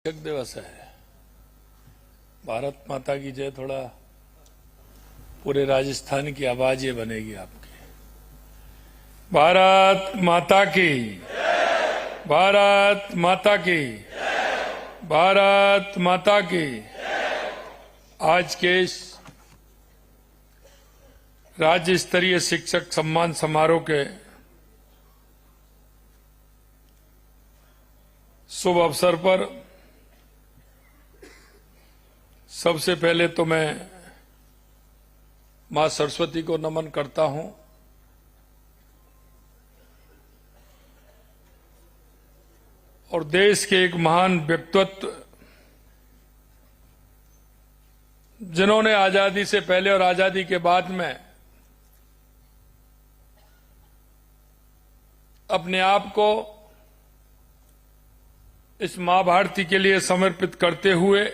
शिक्षक दिवस है। भारत माता की जय। थोड़ा पूरे राजस्थान की आवाज ये बनेगी आपकी। भारत माता की, भारत माता की, भारत माता की। आज के इस राज्य स्तरीय शिक्षक सम्मान समारोह के शुभ अवसर पर सबसे पहले तो मैं मां सरस्वती को नमन करता हूं और देश के एक महान व्यक्तित्व जिन्होंने आजादी से पहले और आजादी के बाद में अपने आप को इस मां भारती के लिए समर्पित करते हुए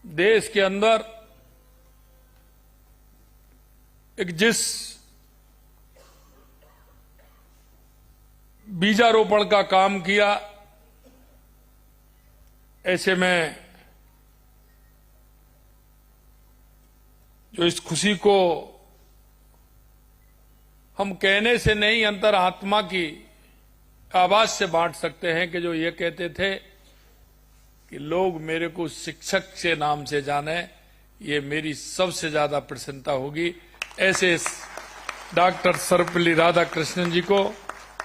देश के अंदर एक जिस बीजारोपण का काम किया, ऐसे में जो इस खुशी को हम कहने से नहीं अंतर आत्मा की आवाज से बांट सकते हैं कि जो ये कहते थे कि लोग मेरे को शिक्षक के नाम से जाने, ये मेरी सबसे ज्यादा प्रसन्नता होगी। ऐसे डॉक्टर सर्वपल्ली राधाकृष्णन जी को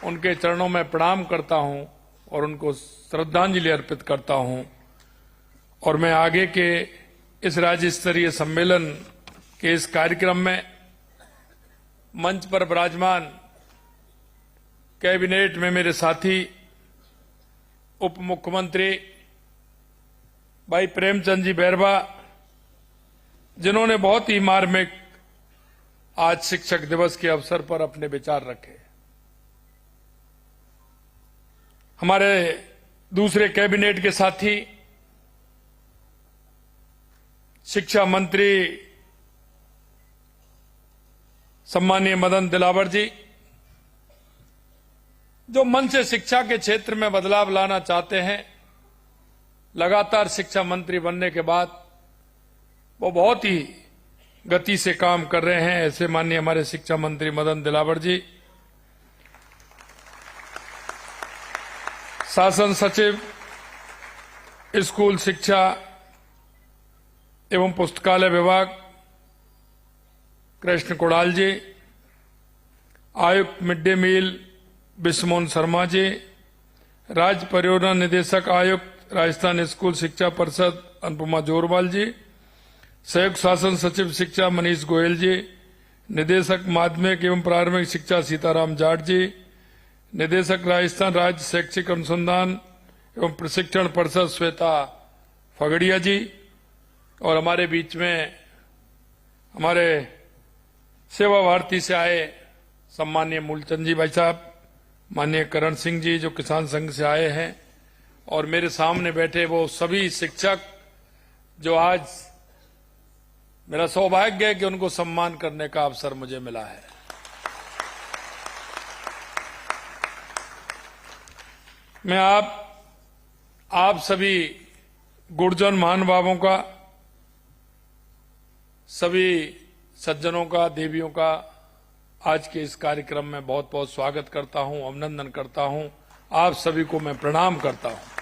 उनके चरणों में प्रणाम करता हूं और उनको श्रद्धांजलि अर्पित करता हूं। और मैं आगे के इस राज्य स्तरीय सम्मेलन के इस कार्यक्रम में मंच पर विराजमान कैबिनेट में मेरे साथी उप मुख्यमंत्री भाई प्रेमचंद जी बैरवा, जिन्होंने बहुत ही मार्मिक आज शिक्षक दिवस के अवसर पर अपने विचार रखे। हमारे दूसरे कैबिनेट के साथी शिक्षा मंत्री सम्मानीय मदन दिलावर जी, जो मन से शिक्षा के क्षेत्र में बदलाव लाना चाहते हैं, लगातार शिक्षा मंत्री बनने के बाद वो बहुत ही गति से काम कर रहे हैं। ऐसे माननीय हमारे शिक्षा मंत्री मदन दिलावर जी, शासन सचिव स्कूल शिक्षा एवं पुस्तकालय विभाग कृष्ण कुणाल जी, आयुक्त mid day meal बिस्मोन Sharma ji, राज्य परियोजना निदेशक आयुक्त राजस्थान स्कूल शिक्षा परिषद अनुपमा जोरवाल जी, संयुक्त शासन सचिव शिक्षा मनीष गोयल जी, निदेशक माध्यमिक एवं प्रारंभिक शिक्षा सीताराम जाट जी, निदेशक राजस्थान राज्य शैक्षिक अनुसंधान एवं प्रशिक्षण परिषद श्वेता फगड़िया जी, और हमारे बीच में हमारे सेवा भारती से आए सम्मानीय मूलचंद जी भाई साहब, माननीय करण सिंह जी जो किसान संघ से आए हैं, और मेरे सामने बैठे वो सभी शिक्षक जो आज मेरा सौभाग्य है कि उनको सम्मान करने का अवसर मुझे मिला है। मैं आप सभी गुरुजन महानुभावों का, सभी सज्जनों का, देवियों का आज के इस कार्यक्रम में बहुत बहुत स्वागत करता हूं, अभिनंदन करता हूं। आप सभी को मैं प्रणाम करता हूं।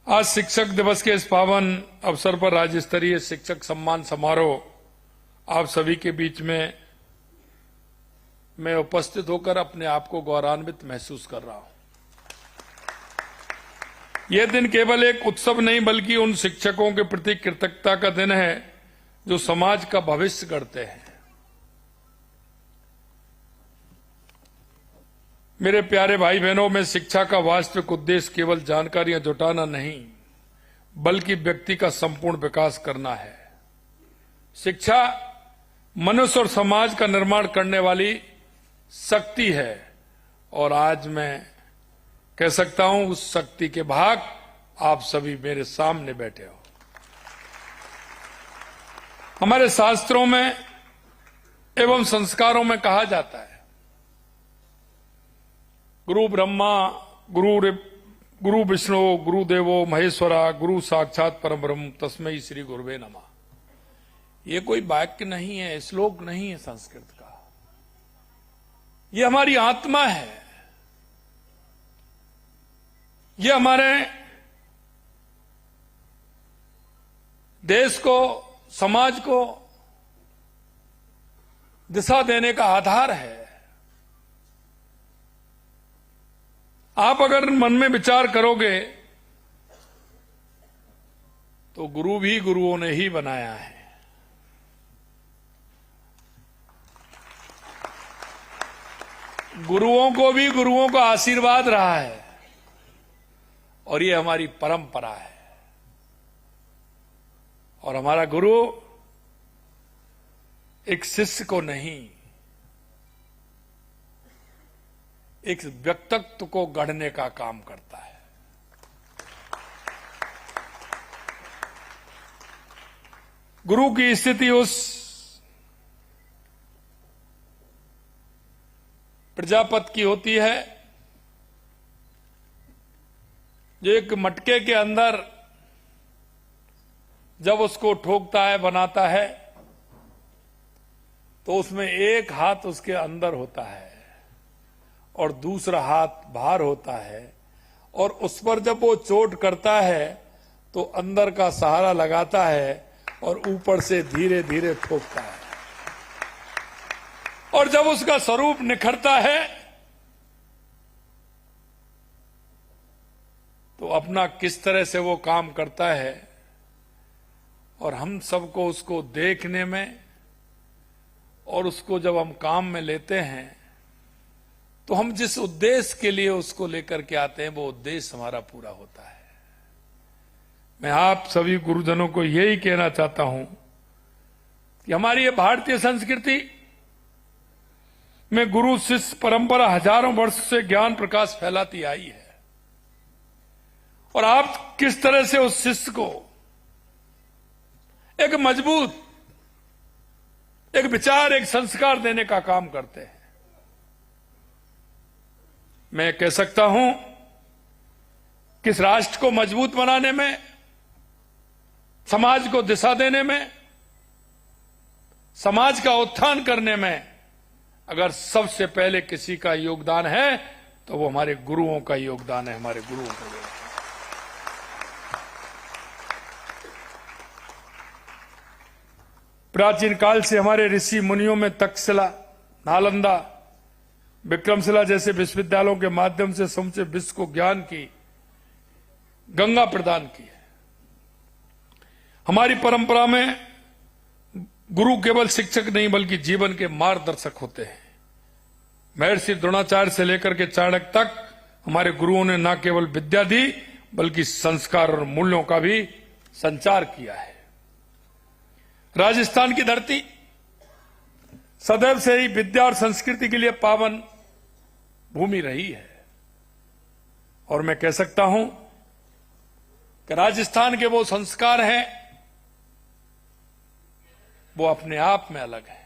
आज शिक्षक दिवस के इस पावन अवसर पर राज्य स्तरीय शिक्षक सम्मान समारोह आप सभी के बीच में मैं उपस्थित होकर अपने आप को गौरवान्वित महसूस कर रहा हूं। यह दिन केवल एक उत्सव नहीं बल्कि उन शिक्षकों के प्रति कृतज्ञता का दिन है जो समाज का भविष्य गढ़ते हैं। मेरे प्यारे भाई बहनों, में शिक्षा का वास्तविक उद्देश्य केवल जानकारियां जुटाना नहीं बल्कि व्यक्ति का संपूर्ण विकास करना है। शिक्षा मनुष्य और समाज का निर्माण करने वाली शक्ति है और आज मैं कह सकता हूं उस शक्ति के भाग आप सभी मेरे सामने बैठे हो। हमारे शास्त्रों में एवं संस्कारों में कहा जाता है, गुरु ब्रह्मा गुरु विष्णु गुरुदेवो महेश्वरा गुरु साक्षात परम ब्रह्म तस्मै श्री गुरुवे नमः। ये कोई वाक्य नहीं है, श्लोक नहीं है संस्कृत का, ये हमारी आत्मा है। ये हमारे देश को, समाज को दिशा देने का आधार है। आप अगर मन में विचार करोगे तो गुरु भी गुरुओं ने ही बनाया है। गुरुओं को भी गुरुओं का आशीर्वाद रहा है और ये हमारी परंपरा है। और हमारा गुरु एक शिष्य को नहीं, एक व्यक्तित्व को गढ़ने का काम करता है। गुरु की स्थिति उस प्रजापति की होती है जो एक मटके के अंदर जब उसको ठोकता है, बनाता है, तो उसमें एक हाथ उसके अंदर होता है और दूसरा हाथ बाहर होता है, और उस पर जब वो चोट करता है तो अंदर का सहारा लगाता है और ऊपर से धीरे धीरे ठोकता है। और जब उसका स्वरूप निखरता है तो अपना किस तरह से वो काम करता है, और हम सबको उसको देखने में और उसको जब हम काम में लेते हैं तो हम जिस उद्देश्य के लिए उसको लेकर के आते हैं वो उद्देश्य हमारा पूरा होता है। मैं आप सभी गुरुजनों को यही कहना चाहता हूं कि हमारी ये भारतीय संस्कृति में गुरु शिष्य परंपरा हजारों वर्ष से ज्ञान प्रकाश फैलाती आई है, और आप किस तरह से उस शिष्य को एक मजबूत, एक विचार, एक संस्कार देने का काम करते हैं। मैं कह सकता हूं कि इस राष्ट्र को मजबूत बनाने में, समाज को दिशा देने में, समाज का उत्थान करने में अगर सबसे पहले किसी का योगदान है तो वो हमारे गुरुओं का योगदान है, हमारे गुरुओं का योगदान। प्राचीन काल से हमारे ऋषि मुनियों में तक्षशिला, नालंदा, विक्रमशिला जैसे विश्वविद्यालयों के माध्यम से समूचे विश्व को ज्ञान की गंगा प्रदान की है। हमारी परंपरा में गुरु केवल शिक्षक नहीं बल्कि जीवन के मार्गदर्शक होते हैं। महर्षि द्रोणाचार्य से लेकर के चाणक्य तक हमारे गुरुओं ने न केवल विद्या दी बल्कि संस्कार और मूल्यों का भी संचार किया है। राजस्थान की धरती सदैव से ही विद्या और संस्कृति के लिए पावन भूमि रही है, और मैं कह सकता हूं कि राजस्थान के वो संस्कार हैं वो अपने आप में अलग है।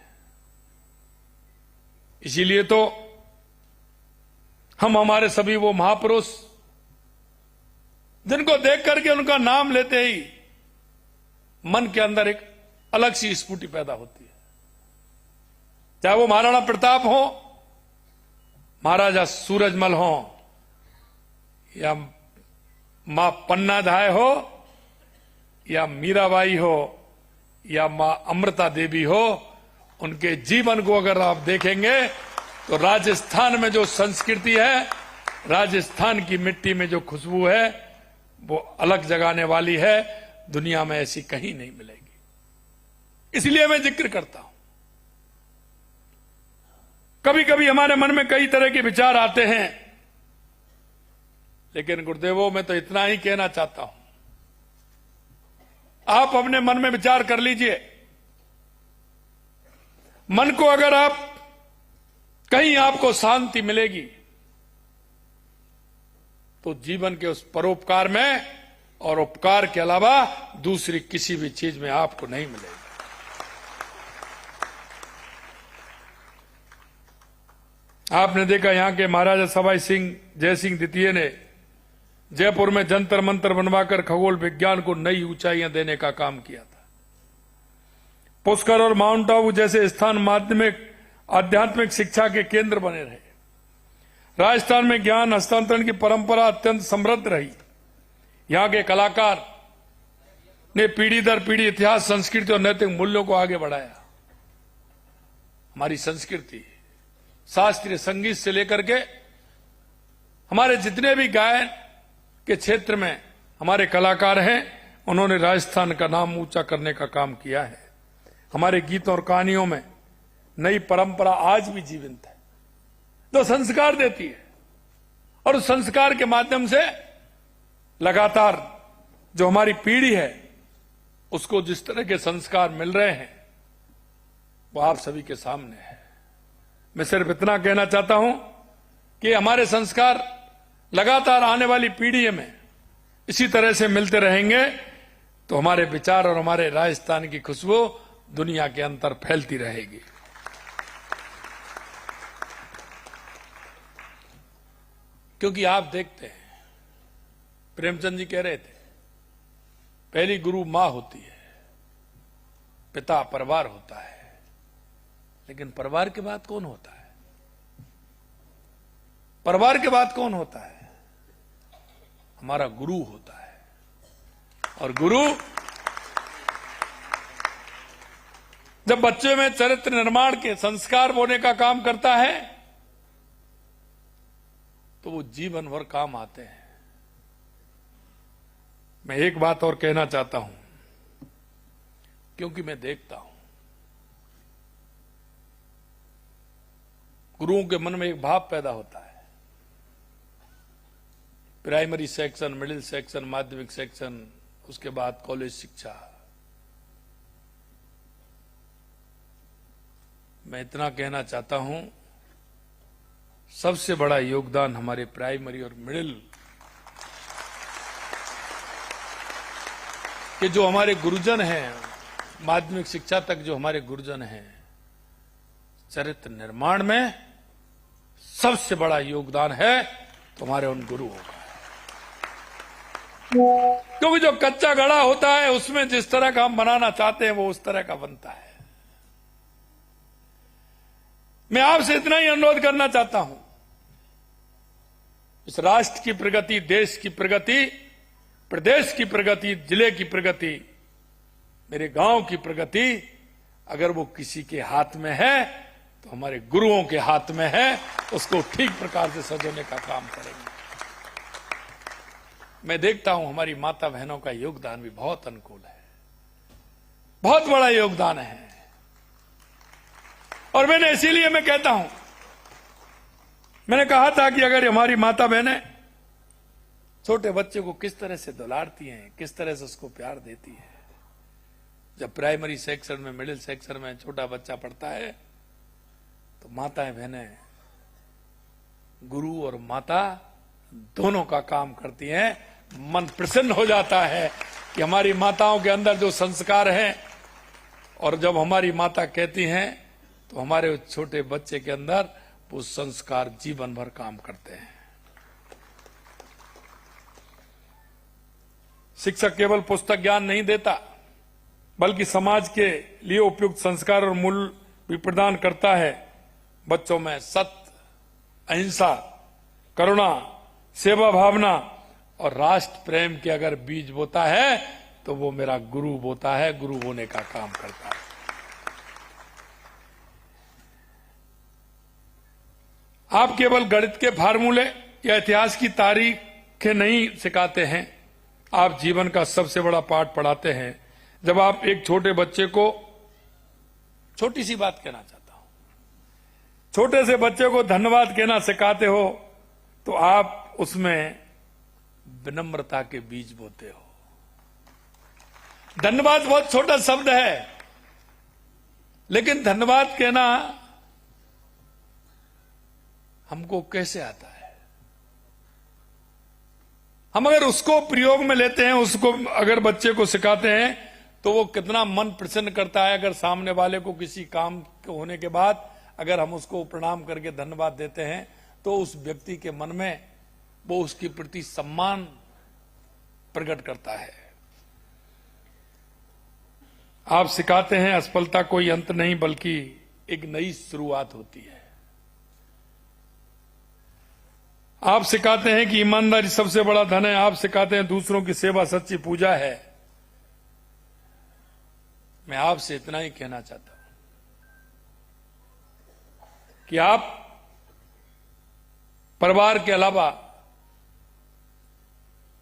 इसीलिए तो हम हमारे सभी वो महापुरुष जिनको देख करके उनका नाम लेते ही मन के अंदर एक अलग सी स्फूर्ति पैदा होती है। चाहे वो महाराणा प्रताप हो, महाराजा सूरजमल हो, या मां पन्नाधाय हो, या मीराबाई हो, या मां अमृता देवी हो, उनके जीवन को अगर आप देखेंगे तो राजस्थान में जो संस्कृति है, राजस्थान की मिट्टी में जो खुशबू है वो अलग जगाने वाली है, दुनिया में ऐसी कहीं नहीं मिलेगी। इसलिए मैं जिक्र करता हूं। कभी कभी हमारे मन में कई तरह के विचार आते हैं, लेकिन गुरुदेवों मैं तो इतना ही कहना चाहता हूं, आप अपने मन में विचार कर लीजिए। मन को अगर आप कहीं आपको शांति मिलेगी तो जीवन के उस परोपकार में और उपकार के अलावा दूसरी किसी भी चीज में आपको नहीं मिलेगी। आपने देखा यहां के महाराजा सवाई सिंह जय सिंह द्वितीय ने जयपुर में जंतर मंतर बनवाकर खगोल विज्ञान को नई ऊंचाइयां देने का काम किया था। पुष्कर और माउंट आबू जैसे स्थान माध्यमिक आध्यात्मिक शिक्षा के केंद्र बने रहे। राजस्थान में ज्ञान हस्तांतरण की परंपरा अत्यंत समृद्ध रही। यहां के कलाकार ने पीढ़ी दर पीढ़ी इतिहास, संस्कृति और नैतिक मूल्यों को आगे बढ़ाया। हमारी संस्कृति, शास्त्रीय संगीत से लेकर के हमारे जितने भी गायन के क्षेत्र में हमारे कलाकार हैं, उन्होंने राजस्थान का नाम ऊंचा करने का काम किया है। हमारे गीतों और कहानियों में नई परंपरा आज भी जीवंत है, जो संस्कार देती है, और उस संस्कार के माध्यम से लगातार जो हमारी पीढ़ी है उसको जिस तरह के संस्कार मिल रहे हैं वो आप सभी के सामने है। मैं सिर्फ इतना कहना चाहता हूं कि हमारे संस्कार लगातार आने वाली पीढ़ी में इसी तरह से मिलते रहेंगे तो हमारे विचार और हमारे राजस्थान की खुशबू दुनिया के अंदर फैलती रहेगी। क्योंकि आप देखते हैं, प्रेमचंद जी कह रहे थे, पहली गुरु मां होती है, पिता परिवार होता है, लेकिन परिवार के बाद कौन होता है? परिवार के बाद कौन होता है? हमारा गुरु होता है। और गुरु जब बच्चे में चरित्र निर्माण के संस्कार बोने का काम करता है तो वो जीवन भर काम आते हैं। मैं एक बात और कहना चाहता हूं, क्योंकि मैं देखता हूं गुरुओं के मन में एक भाव पैदा होता है। प्राइमरी सेक्शन, मिडिल सेक्शन, माध्यमिक सेक्शन, उसके बाद कॉलेज शिक्षा। मैं इतना कहना चाहता हूं, सबसे बड़ा योगदान हमारे प्राइमरी और मिडिल के जो हमारे गुरुजन हैं, माध्यमिक शिक्षा तक जो हमारे गुरुजन हैं, चरित्र निर्माण में सबसे बड़ा योगदान है तुम्हारे उन गुरुओं का। क्योंकि जो कच्चा घड़ा होता है उसमें जिस तरह का हम बनाना चाहते हैं वो उस तरह का बनता है। मैं आपसे इतना ही अनुरोध करना चाहता हूं, इस राष्ट्र की प्रगति, देश की प्रगति, प्रदेश की प्रगति, जिले की प्रगति, मेरे गांव की प्रगति अगर वो किसी के हाथ में है तो हमारे गुरुओं के हाथ में है। उसको ठीक प्रकार से सजोने का काम करेंगे। मैं देखता हूं हमारी माता बहनों का योगदान भी बहुत अनुकूल है, बहुत बड़ा योगदान है। और मैंने इसीलिए मैं कहता हूं, मैंने कहा था कि अगर हमारी माता बहनें छोटे बच्चे को किस तरह से दुलारती हैं, किस तरह से उसको प्यार देती है। जब प्राइमरी सेक्शन में, मिडिल सेक्शन में छोटा बच्चा पढ़ता है तो माताएं बहनें, गुरु और माता दोनों का काम करती हैं। मन प्रसन्न हो जाता है कि हमारी माताओं के अंदर जो संस्कार हैं, और जब हमारी माता कहती हैं तो हमारे उस छोटे बच्चे के अंदर वो संस्कार जीवन भर काम करते हैं। शिक्षक केवल पुस्तक ज्ञान नहीं देता, बल्कि समाज के लिए उपयुक्त संस्कार और मूल्य भी प्रदान करता है। बच्चों में सत्य, अहिंसा, करुणा, सेवा भावना और राष्ट्र प्रेम के अगर बीज बोता है तो वो मेरा गुरु बोता है, गुरु बोने का काम करता है। आप केवल गणित के फार्मूले या इतिहास की तारीखें नहीं सिखाते हैं, आप जीवन का सबसे बड़ा पाठ पढ़ाते हैं। जब आप एक छोटे बच्चे को, छोटी सी बात कहना चाहता हूं, छोटे से बच्चे को धन्यवाद कहना सिखाते हो तो आप उसमें विनम्रता के बीज बोते हो। धन्यवाद बहुत छोटा शब्द है, लेकिन धन्यवाद कहना हमको कैसे आता है? हम अगर उसको प्रयोग में लेते हैं, उसको अगर बच्चे को सिखाते हैं तो वो कितना मन प्रसन्न करता है। अगर सामने वाले को किसी काम होने के बाद अगर हम उसको प्रणाम करके धन्यवाद देते हैं तो उस व्यक्ति के मन में वो उसके प्रति सम्मान प्रकट करता है। आप सिखाते हैं असफलता कोई अंत नहीं बल्कि एक नई शुरुआत होती है। आप सिखाते हैं कि ईमानदारी सबसे बड़ा धन है। आप सिखाते हैं दूसरों की सेवा सच्ची पूजा है। मैं आपसे इतना ही कहना चाहता हूं कि आप परिवार के अलावा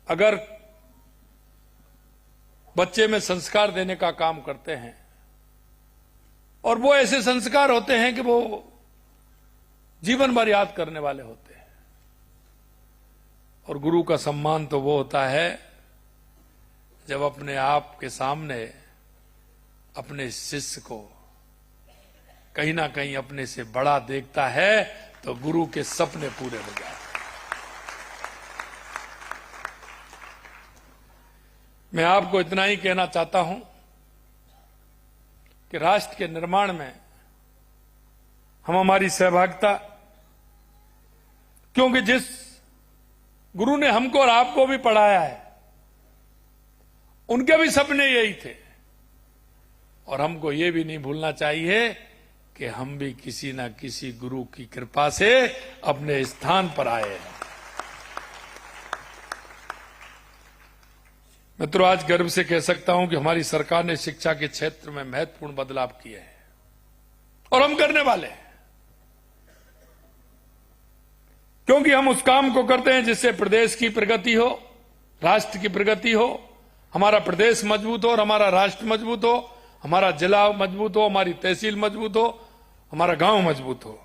अगर बच्चे में संस्कार देने का काम करते हैं और वो ऐसे संस्कार होते हैं कि वो जीवन भर याद करने वाले होते हैं। और गुरु का सम्मान तो वो होता है जब अपने आप के सामने अपने शिष्य को कहीं ना कहीं अपने से बड़ा देखता है तो गुरु के सपने पूरे हो जाते। मैं आपको इतना ही कहना चाहता हूं कि राष्ट्र के निर्माण में हम हमारी सहभागिता, क्योंकि जिस गुरु ने हमको और आपको भी पढ़ाया है उनके भी सपने यही थे। और हमको ये भी नहीं भूलना चाहिए कि हम भी किसी न किसी गुरु की कृपा से अपने स्थान पर आए हैं। मित्रों, आज गर्व से कह सकता हूं कि हमारी सरकार ने शिक्षा के क्षेत्र में महत्वपूर्ण बदलाव किए हैं और हम करने वाले हैं, क्योंकि हम उस काम को करते हैं जिससे प्रदेश की प्रगति हो, राष्ट्र की प्रगति हो, हमारा प्रदेश मजबूत हो और हमारा राष्ट्र मजबूत हो, हमारा जिला मजबूत हो, हमारी तहसील मजबूत हो, हमारा गांव मजबूत हो।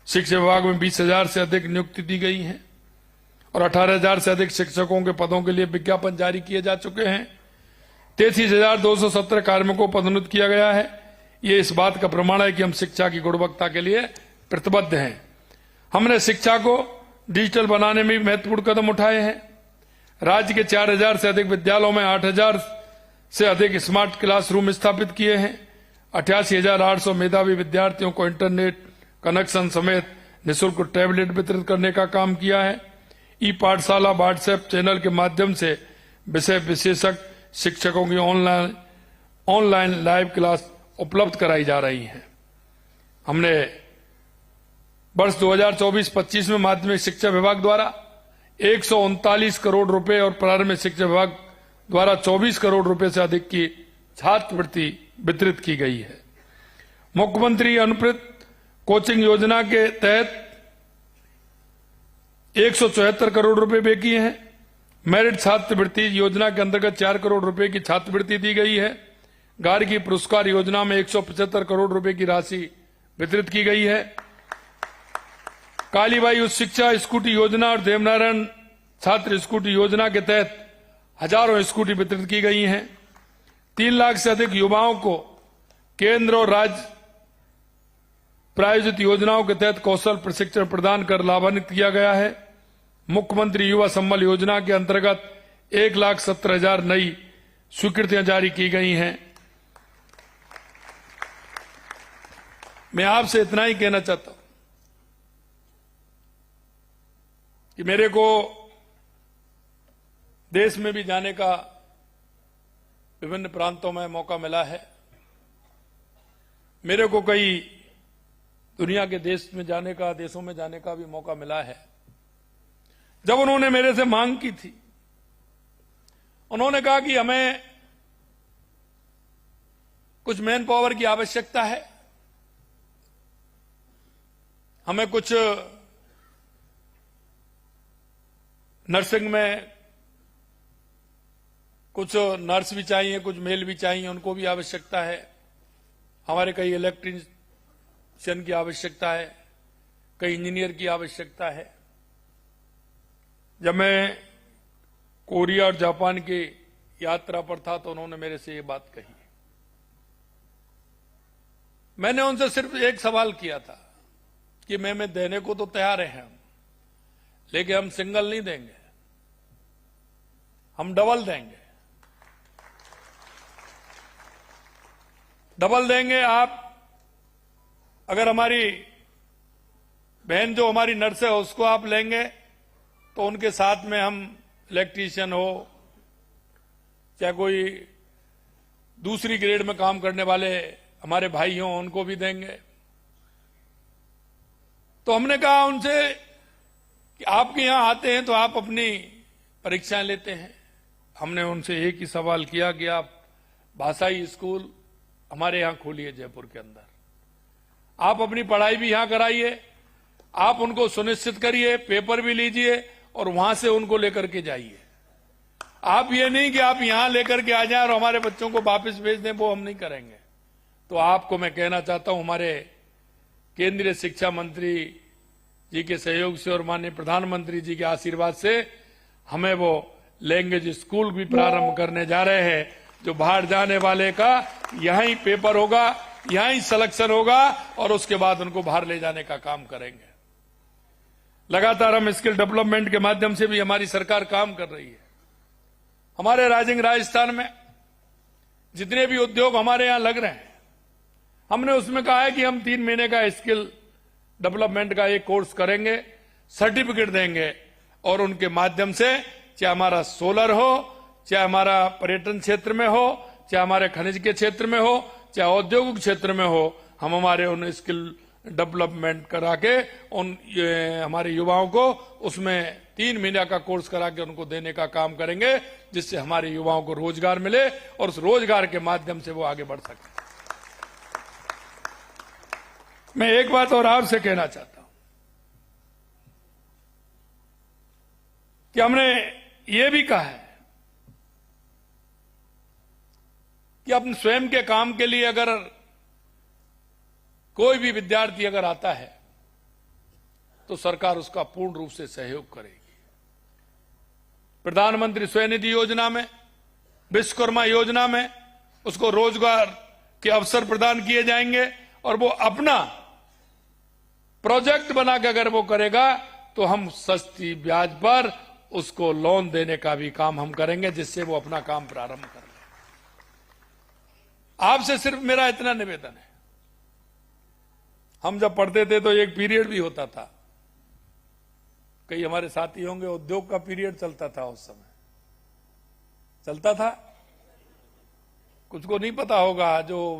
शिक्षा विभाग में 20,000 से अधिक नियुक्ति दी गई है और 18,000 से अधिक शिक्षकों के पदों के लिए विज्ञापन जारी किए जा चुके हैं। 33,217 कार्मिकों को पदोन्नत किया गया है। ये इस बात का प्रमाण है कि हम शिक्षा की गुणवत्ता के लिए प्रतिबद्ध हैं। हमने शिक्षा को डिजिटल बनाने में भी महत्वपूर्ण कदम उठाए हैं। राज्य के 4,000 से अधिक विद्यालयों में 8,000 से अधिक स्मार्ट क्लासरूम स्थापित किए हैं। 88,800 मेधावी विद्यार्थियों को इंटरनेट कनेक्शन समेत निःशुल्क टैबलेट वितरित करने का काम किया है। ई पाठशाला व्हाट्सएप चैनल के माध्यम से विषय विशेषज्ञ शिक्षकों की ऑनलाइन लाइव क्लास उपलब्ध कराई जा रही है। हमने वर्ष 2024-25 में माध्यमिक शिक्षा विभाग द्वारा 139 करोड़ रुपए और प्रारंभिक शिक्षा विभाग द्वारा 24 करोड़ रुपए से अधिक की छात्रवृत्ति वितरित की गई है। मुख्यमंत्री अनुप्रत कोचिंग योजना के तहत 174 करोड़ रुपए व्यय किए हैं। मेरिट छात्रवृत्ति योजना के अंतर्गत 4 करोड़ रुपए की छात्रवृत्ति दी गई है। गार्गी पुरस्कार योजना में 175 करोड़ रुपए की राशि वितरित की गई है। कालीबाई उच्च शिक्षा स्कूटी योजना और देवनारायण छात्र स्कूटी योजना के तहत हजारों स्कूटी वितरित की गई हैं। 3 लाख से अधिक युवाओं को केंद्र और राज्य प्रायोजित योजनाओं के तहत कौशल प्रशिक्षण प्रदान कर लाभान्वित किया गया है। मुख्यमंत्री युवा संबल योजना के अंतर्गत 1,17,000 नई स्वीकृतियां जारी की गई हैं। मैं आपसे इतना ही कहना चाहता हूं कि मेरे को देश में भी जाने का विभिन्न प्रांतों में मौका मिला है। मेरे को कई दुनिया के देशों में जाने का भी मौका मिला है। जब उन्होंने मेरे से मांग की थी, उन्होंने कहा कि हमें कुछ मैन पावर की आवश्यकता है, हमें कुछ नर्सिंग में कुछ नर्स भी चाहिए, कुछ मेल भी चाहिए, उनको भी आवश्यकता है, हमारे कई इलेक्ट्रीशियन की आवश्यकता है, कई इंजीनियर की आवश्यकता है। जब मैं कोरिया और जापान की यात्रा पर था तो उन्होंने मेरे से ये बात कही। मैंने उनसे सिर्फ एक सवाल किया था कि मैं देने को तो तैयार हैं हम, लेकिन हम सिंगल नहीं देंगे, हम डबल देंगे। डबल देंगे। आप अगर हमारी बहन जो हमारी नर्स है उसको आप लेंगे तो उनके साथ में हम इलेक्ट्रीशियन हो चाहे कोई दूसरी ग्रेड में काम करने वाले हमारे भाई हों उनको भी देंगे। तो हमने कहा उनसे कि आपके यहां आते हैं तो आप अपनी परीक्षाएं लेते हैं। हमने उनसे एक ही सवाल किया कि आप भाषाई स्कूल हमारे यहां खोलिए जयपुर के अंदर, आप अपनी पढ़ाई भी यहां कराइए, आप उनको सुनिश्चित करिए, पेपर भी लीजिए और वहां से उनको लेकर के जाइए। आप ये नहीं कि आप यहां लेकर के आ जाएं और हमारे बच्चों को वापस भेज दें, वो हम नहीं करेंगे। तो आपको मैं कहना चाहता हूं हमारे केंद्रीय शिक्षा मंत्री जी के सहयोग से और माननीय प्रधानमंत्री जी के आशीर्वाद से हमें वो लैंग्वेज स्कूल भी प्रारंभ करने जा रहे हैं, जो बाहर जाने वाले का यहीं पेपर होगा, यहीं सिलेक्शन होगा और उसके बाद उनको बाहर ले जाने का काम करेंगे। लगातार हम स्किल डेवलपमेंट के माध्यम से भी हमारी सरकार काम कर रही है। हमारे राजस्थान में जितने भी उद्योग हमारे यहां लग रहे हैं, हमने उसमें कहा है कि हम 3 महीने का स्किल डेवलपमेंट का एक कोर्स करेंगे, सर्टिफिकेट देंगे और उनके माध्यम से चाहे हमारा सोलर हो, चाहे हमारा पर्यटन क्षेत्र में हो, चाहे हमारे खनिज के क्षेत्र में हो, चाहे औद्योगिक क्षेत्र में हो, हम हमारे उन स्किल डेवलपमेंट करा के हमारे युवाओं को उसमें 3 महीने का कोर्स करा के उनको देने का काम करेंगे, जिससे हमारे युवाओं को रोजगार मिले और उस रोजगार के माध्यम से वो आगे बढ़ सके। मैं एक बात और आपसे कहना चाहता हूं कि हमने ये भी कहा है कि अपने स्वयं के काम के लिए अगर कोई भी विद्यार्थी अगर आता है तो सरकार उसका पूर्ण रूप से सहयोग करेगी। प्रधानमंत्री स्वनिधि योजना में, विश्वकर्मा योजना में उसको रोजगार के अवसर प्रदान किए जाएंगे और वो अपना प्रोजेक्ट बना के अगर वो करेगा तो हम सस्ती ब्याज पर उसको लोन देने का भी काम हम करेंगे, जिससे वो अपना काम प्रारंभ कर ले। आपसे सिर्फ मेरा इतना निवेदन है, हम जब पढ़ते थे तो एक पीरियड भी होता था, कई हमारे साथी होंगे, उद्योग का पीरियड चलता था, उस समय चलता था, कुछ को नहीं पता होगा, जो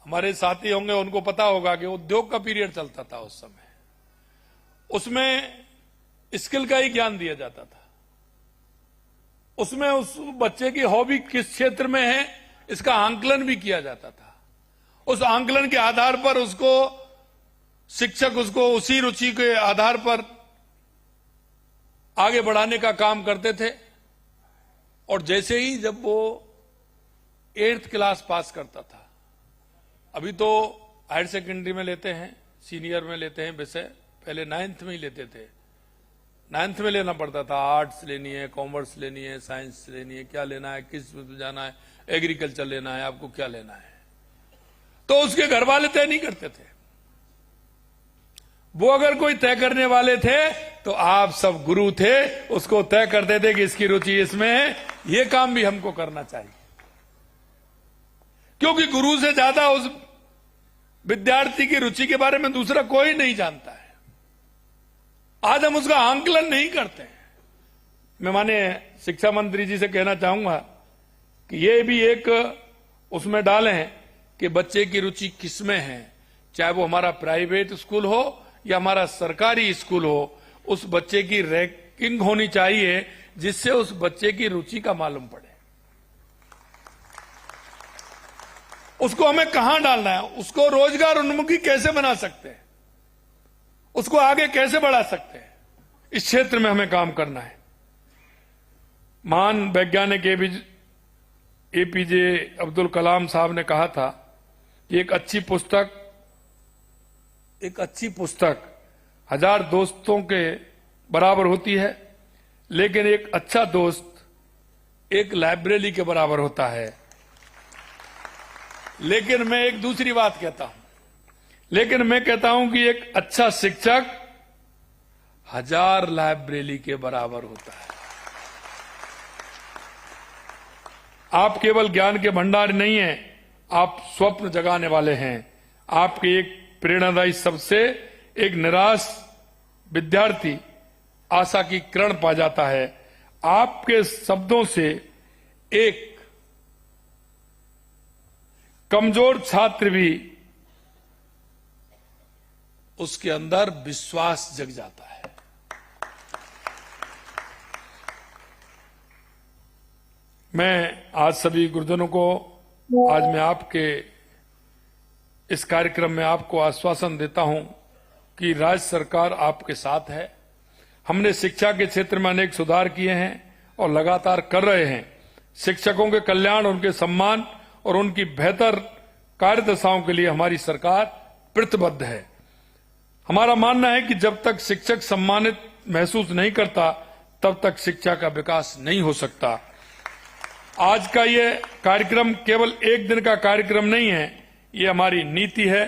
हमारे साथी होंगे उनको पता होगा कि उद्योग का पीरियड चलता था उस समय। उसमें स्किल का ही ज्ञान दिया जाता था, उसमें उस बच्चे की हॉबी किस क्षेत्र में है इसका आंकलन भी किया जाता था। उस आंकलन के आधार पर उसको शिक्षक उसको उसी रुचि के आधार पर आगे बढ़ाने का काम करते थे। और जैसे ही जब वो 8th क्लास पास करता था, अभी तो हायर सेकेंडरी में लेते हैं, सीनियर में लेते हैं विषय, पहले 9th में ही लेते थे, 9th में लेना पड़ता था, आर्ट्स लेनी है, कॉमर्स लेनी है, साइंस लेनी है, क्या लेना है, किस में जाना है, एग्रीकल्चर लेना है, आपको क्या लेना है, तो उसके घर वाले तय नहीं करते थे। वो अगर कोई तय करने वाले थे तो आप सब गुरु थे, उसको तय करते थे कि इसकी रुचि इसमें है, ये काम भी हमको करना चाहिए, क्योंकि गुरु से ज्यादा उस विद्यार्थी की रुचि के बारे में दूसरा कोई नहीं जानता है। आज हम उसका आंकलन नहीं करते हैं। मैं माननीय शिक्षा मंत्री जी से कहना चाहूंगा कि ये भी एक उसमें डालें कि बच्चे की रुचि किसमें है, चाहे वो हमारा प्राइवेट स्कूल हो या हमारा सरकारी स्कूल हो, उस बच्चे की रैंकिंग होनी चाहिए जिससे उस बच्चे की रुचि का मालूम पड़े। उसको हमें कहां डालना है, उसको रोजगार उन्मुखी कैसे बना सकते हैं, उसको आगे कैसे बढ़ा सकते हैं, इस क्षेत्र में हमें काम करना है। महान वैज्ञानिक एपीजे अब्दुल कलाम साहब ने कहा था कि एक अच्छी पुस्तक 1000 दोस्तों के बराबर होती है, लेकिन एक अच्छा दोस्त एक लाइब्रेरी के बराबर होता है। लेकिन मैं एक दूसरी बात कहता हूं, लेकिन मैं कहता हूं कि एक अच्छा शिक्षक 1000 लाइब्रेरी के बराबर होता है। आप केवल ज्ञान के भंडार नहीं हैं, आप स्वप्न जगाने वाले हैं। आपके एक प्रेरणादायी सबसे एक निराश विद्यार्थी आशा की किरण पा जाता है। आपके शब्दों से एक कमजोर छात्र भी उसके अंदर विश्वास जग जाता है। मैं आज सभी गुरुजनों को आज मैं आपके इस कार्यक्रम में आपको आश्वासन देता हूं कि राज्य सरकार आपके साथ है। हमने शिक्षा के क्षेत्र में अनेक सुधार किए हैं और लगातार कर रहे हैं। शिक्षकों के कल्याण, उनके सम्मान और उनकी बेहतर कार्यदशाओं के लिए हमारी सरकार प्रतिबद्ध है। हमारा मानना है कि जब तक शिक्षक सम्मानित महसूस नहीं करता तब तक शिक्षा का विकास नहीं हो सकता। आज का ये कार्यक्रम केवल एक दिन का कार्यक्रम नहीं है, ये हमारी नीति है।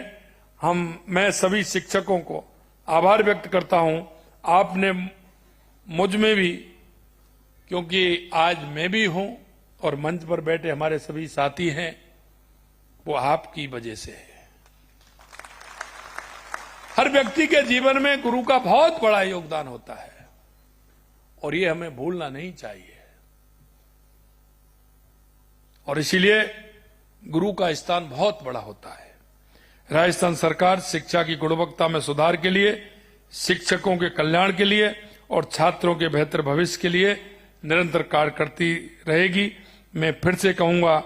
मैं सभी शिक्षकों को आभार व्यक्त करता हूं। आपने मुझ में भी, क्योंकि आज मैं भी हूं और मंच पर बैठे हमारे सभी साथी हैं, वो आपकी वजह से है। हर व्यक्ति के जीवन में गुरु का बहुत बड़ा योगदान होता है और ये हमें भूलना नहीं चाहिए। और इसीलिए गुरु का स्थान बहुत बड़ा होता है। राजस्थान सरकार शिक्षा की गुणवत्ता में सुधार के लिए, शिक्षकों के कल्याण के लिए और छात्रों के बेहतर भविष्य के लिए निरंतर कार्य करती रहेगी। मैं फिर से कहूंगा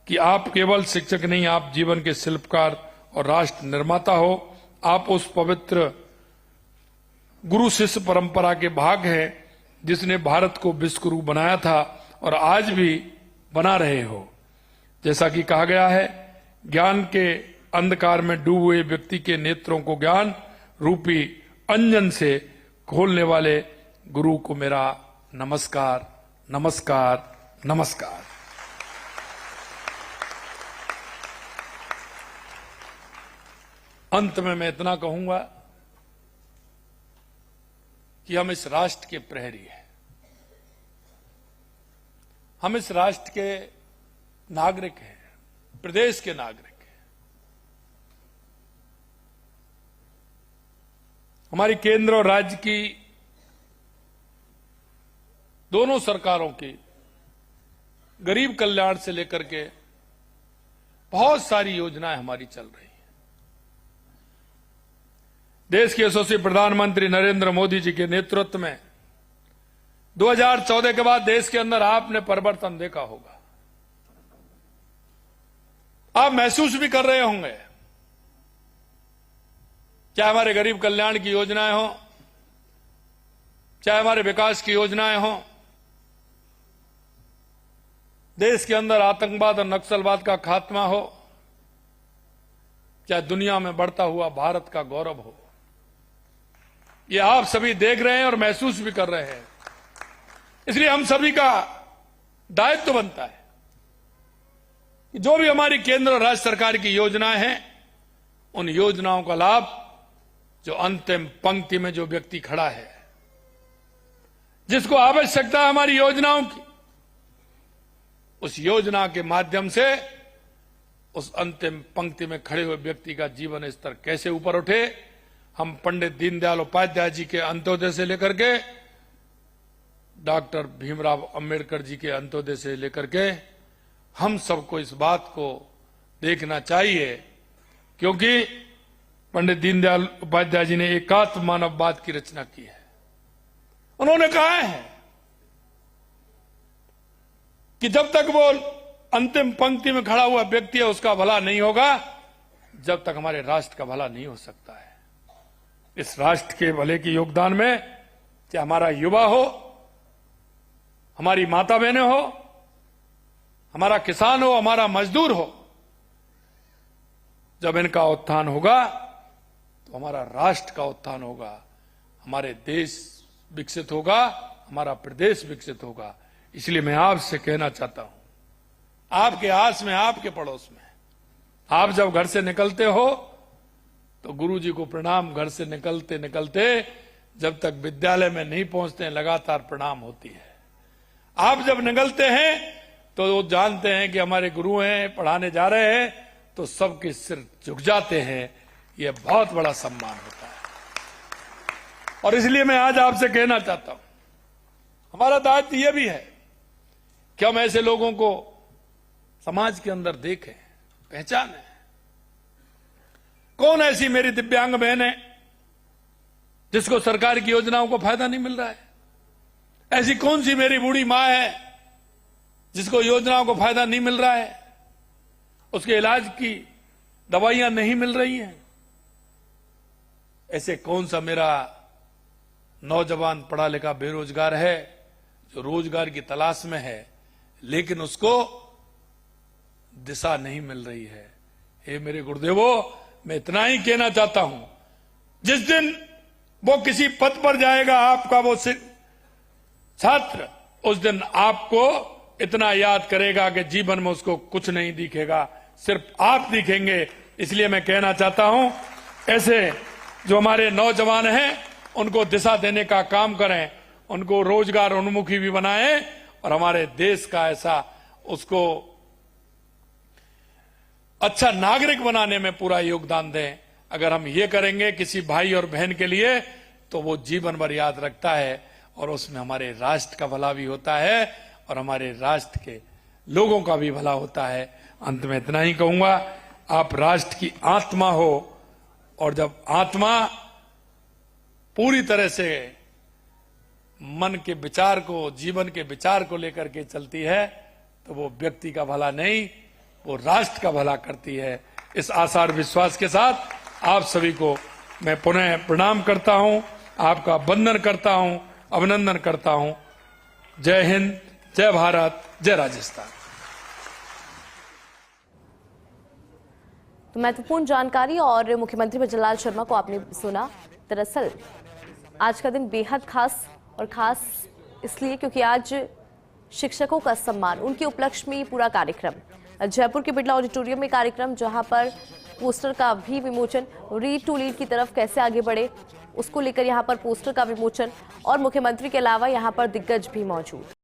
कि आप केवल शिक्षक नहीं, आप जीवन के शिल्पकार और राष्ट्र निर्माता हो। आप उस पवित्र गुरु शिष्य परंपरा के भाग हैं जिसने भारत को विश्व गुरु बनाया था और आज भी बना रहे हो। जैसा कि कहा गया है, ज्ञान के अंधकार में डूबे हुए व्यक्ति के नेत्रों को ज्ञान रूपी अंजन से खोलने वाले गुरु को मेरा नमस्कार, नमस्कार, नमस्कार। अंत में मैं इतना कहूंगा कि हम इस राष्ट्र के प्रहरी हैं। हम इस राष्ट्र के नागरिक हैं, प्रदेश के नागरिक हैं। हमारी केंद्र और राज्य की दोनों सरकारों की गरीब कल्याण से लेकर के बहुत सारी योजनाएं हमारी चल रही हैं। देश के यशस्वी प्रधानमंत्री नरेंद्र मोदी जी के नेतृत्व में 2014 के बाद देश के अंदर आपने परिवर्तन देखा होगा। आप महसूस भी कर रहे होंगे, चाहे हमारे गरीब कल्याण की योजनाएं हो, चाहे हमारे विकास की योजनाएं हो, देश के अंदर आतंकवाद और नक्सलवाद का खात्मा हो, चाहे दुनिया में बढ़ता हुआ भारत का गौरव हो, ये आप सभी देख रहे हैं और महसूस भी कर रहे हैं। इसलिए हम सभी का दायित्व बनता है कि जो भी हमारी केंद्र और राज्य सरकार की योजनाएं हैं, उन योजनाओं का लाभ जो अंतिम पंक्ति में जो व्यक्ति खड़ा है, जिसको आवश्यकता है हमारी योजनाओं की, उस योजना के माध्यम से उस अंतिम पंक्ति में खड़े हुए व्यक्ति का जीवन स्तर कैसे ऊपर उठे। हम पंडित दीनदयाल उपाध्याय जी के अंत्योदय से लेकर के डॉक्टर भीमराव अंबेडकर जी के अंत्योदय से लेकर के हम सबको इस बात को देखना चाहिए, क्योंकि पंडित दीनदयाल उपाध्याय जी ने एकात्म मानववाद की रचना की है। उन्होंने कहा है कि जब तक वो अंतिम पंक्ति में खड़ा हुआ व्यक्ति है उसका भला नहीं होगा, जब तक हमारे राष्ट्र का भला नहीं हो सकता है। इस राष्ट्र के भले के योगदान में चाहे हमारा युवा हो, हमारी माता बहनें हो, हमारा किसान हो, हमारा मजदूर हो, जब इनका उत्थान होगा तो हमारा राष्ट्र का उत्थान होगा, हमारे देश विकसित होगा, हमारा प्रदेश विकसित होगा। इसलिए मैं आपसे कहना चाहता हूं, आपके आस में, आपके पड़ोस में, आप जब घर से निकलते हो तो गुरु जी को प्रणाम। घर से निकलते निकलते जब तक विद्यालय में नहीं पहुंचते हैं, लगातार प्रणाम होती है। आप जब निकलते हैं तो वो जानते हैं कि हमारे गुरु हैं, पढ़ाने जा रहे हैं, तो सबके सिर झुक जाते हैं। ये बहुत बड़ा सम्मान होता है। और इसलिए मैं आज आपसे कहना चाहता हूं, हमारा दायित्व यह भी है कि हम ऐसे लोगों को समाज के अंदर देखें, पहचानें। कौन ऐसी मेरी दिव्यांग बहन है जिसको सरकार की योजनाओं को फायदा नहीं मिल रहा है? ऐसी कौन सी मेरी बूढ़ी मां है जिसको योजनाओं को फायदा नहीं मिल रहा है, उसके इलाज की दवाइयां नहीं मिल रही हैं? ऐसे कौन सा मेरा नौजवान पढ़ा लिखा बेरोजगार है जो रोजगार की तलाश में है, लेकिन उसको दिशा नहीं मिल रही है? हे मेरे गुरुदेवो, मैं इतना ही कहना चाहता हूं, जिस दिन वो किसी पद पर जाएगा, आपका वो छात्र, उस दिन आपको इतना याद करेगा कि जीवन में उसको कुछ नहीं दिखेगा, सिर्फ आप दिखेंगे। इसलिए मैं कहना चाहता हूं, ऐसे जो हमारे नौजवान हैं उनको दिशा देने का काम करें, उनको रोजगार उन्मुखी भी बनाएं और हमारे देश का ऐसा उसको अच्छा नागरिक बनाने में पूरा योगदान दें। अगर हम ये करेंगे किसी भाई और बहन के लिए, तो वो जीवन भर याद रखता है और उसमें हमारे राष्ट्र का भला भी होता है और हमारे राष्ट्र के लोगों का भी भला होता है। अंत में इतना ही कहूंगा, आप राष्ट्र की आत्मा हो, और जब आत्मा पूरी तरह से मन के विचार को, जीवन के विचार को लेकर के चलती है, तो वो व्यक्ति का भला नहीं, वो राष्ट्र का भला करती है। इस आशा और विश्वास के साथ आप सभी को मैं पुनः प्रणाम करता हूं, आपका वंदन करता हूं, अभिनंदन करता हूं। जय हिंद, जय भारत, जय राजस्थान। तो महत्वपूर्ण जानकारी और मुख्यमंत्री भजनलाल शर्मा को आपने सुना। दरअसल आज का दिन बेहद खास, और खास इसलिए क्योंकि आज शिक्षकों का सम्मान, उनके उपलक्ष्य में ये पूरा कार्यक्रम जयपुर के बिड़ला ऑडिटोरियम में कार्यक्रम, जहां पर पोस्टर का भी विमोचन, रीड टू लीड की तरफ कैसे आगे बढ़े उसको लेकर यहां पर पोस्टर का विमोचन, और मुख्यमंत्री के अलावा यहां पर दिग्गज भी मौजूद।